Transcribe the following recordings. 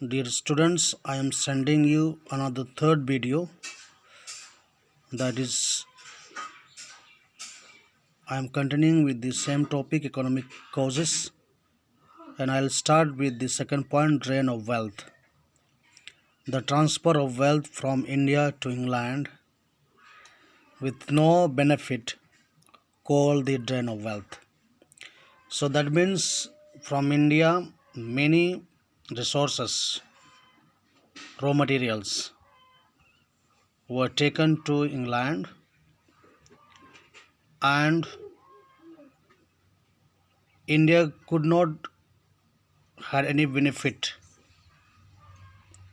Dear students, I am sending you another third video. That is, I am continuing with the same topic, economic causes, and I'll start with the second point, drain of wealth. The transfer of wealth from India to England with no benefit, called the drain of wealth. So that means from India, many resources, raw materials were taken to England, and India could not had any benefit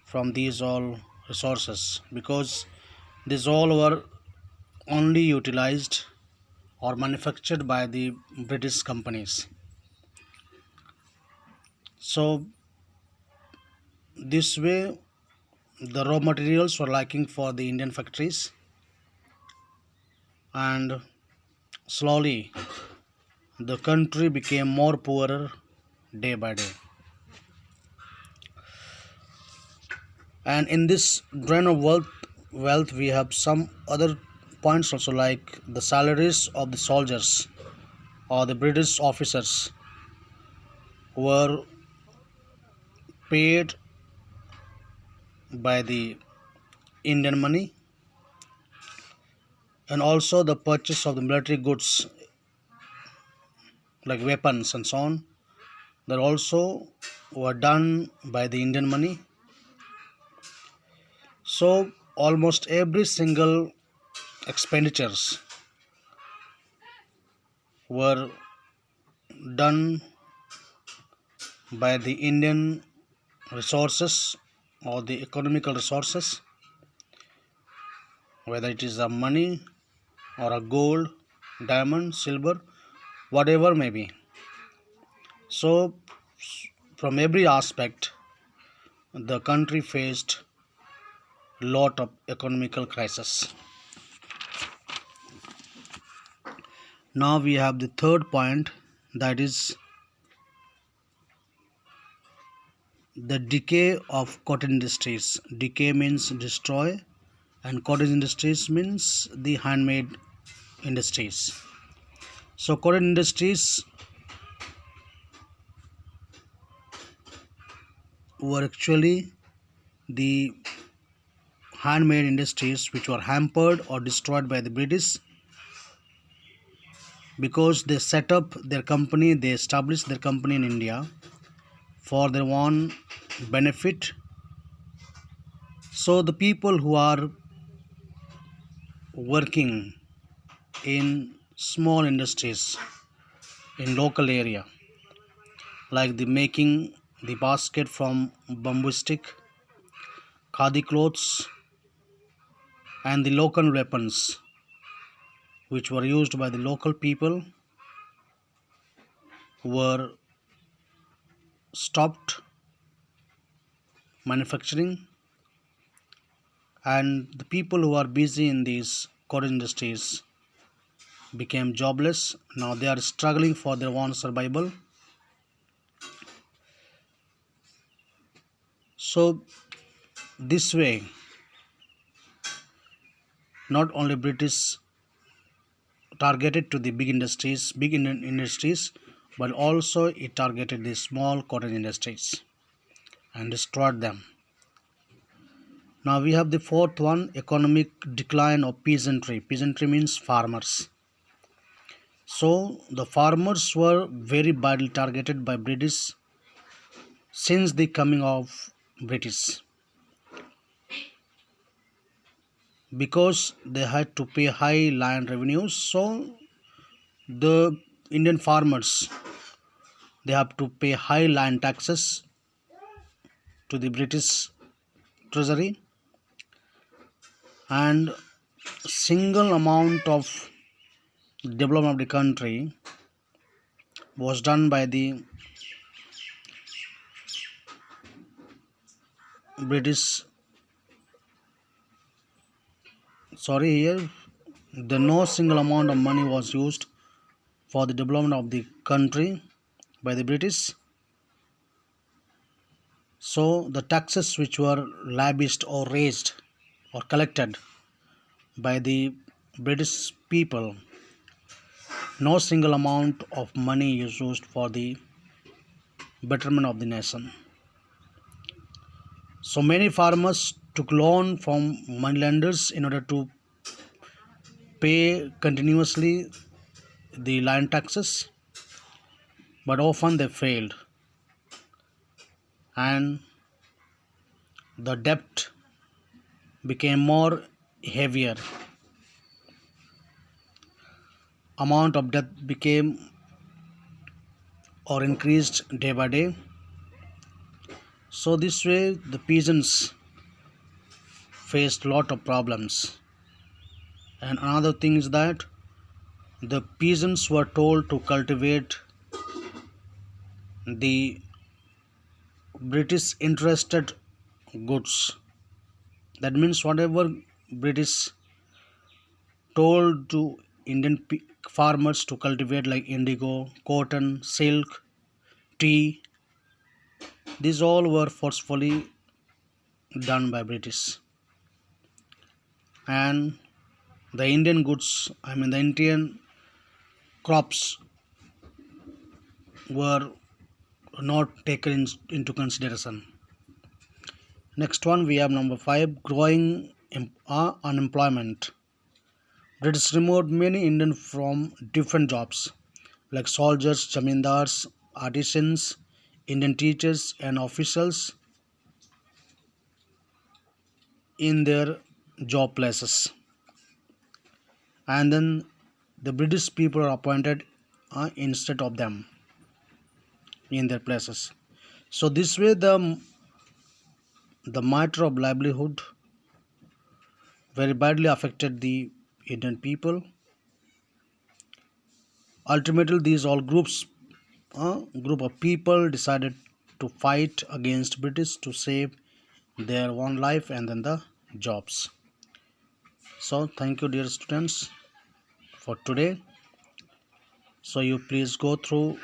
from these all resources because these all were only utilized or manufactured by the British companies. So this way the raw materials were lacking for the Indian factories, and slowly the country became more poorer day by day. And in this drain of wealth we have some other points also, like the salaries of the soldiers or the British officers were paid by the Indian money, and also the purchase of the military goods like weapons and so on, that also were done by the Indian money. So almost every single expenditures were done by the Indian resources or the economical resources, whether it is a money or a gold, diamond, silver, whatever may be. So from every aspect the country faced lot of economical crisis. Now we have the third point, that is the decay of cotton industries. Decay means destroy, and cotton industries means the handmade industries. So cotton industries were actually the handmade industries which were hampered or destroyed by the British, because they set up their company, they established their company in India for their own benefit. So the people who are working in small industries in local area, like the making the basket from bamboo stick, khadi clothes, and the local weapons which were used by the local people, were stopped manufacturing, and the people who are busy in these cotton industries became jobless. Now they are struggling for their own survival. So this way not only British targeted to the big Indian industries, but also it targeted the small cotton industries and destroyed them. Now we have the fourth one, economic decline of peasantry. Peasantry means farmers. So the farmers were very badly targeted by British since the coming of British, because they had to pay high land revenues. So the Indian farmers, they have to pay high land taxes to the British treasury, and single amount of development of the country was done by the British. Sorry, here the no single amount of money was used for the development of the country by the British. So the taxes which were lavished or raised or collected by the British people, no single amount of money is used for the betterment of the nation. So many farmers took loan from moneylenders in order to pay continuously the land taxes, but often they failed, and the debt became more heavier. Amount of debt became or increased day by day. So this way the peasants faced lot of problems. And another thing is that the peasants were told to cultivate the British interested goods. That means whatever British told to Indian farmers to cultivate, like indigo, cotton, silk, tea, these all were forcefully done by British. And the Indian goods, the Indian crops were not taken into consideration. Next one we have number 5, growing unemployment. British removed many Indians from different jobs like soldiers, zamindars, artisans, Indian teachers and officials in their job places. And then the British people are appointed instead of them in their places. So this way the matter of livelihood very badly affected the Indian people. Ultimately, these all group of people decided to fight against British to save their own life and then the jobs. So thank you, dear students, for today. So you please go through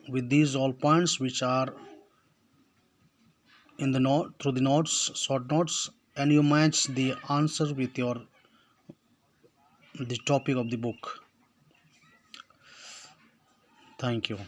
with these all points which are in the note through the notes, short notes, and you match the answer with the topic of the book. Thank you.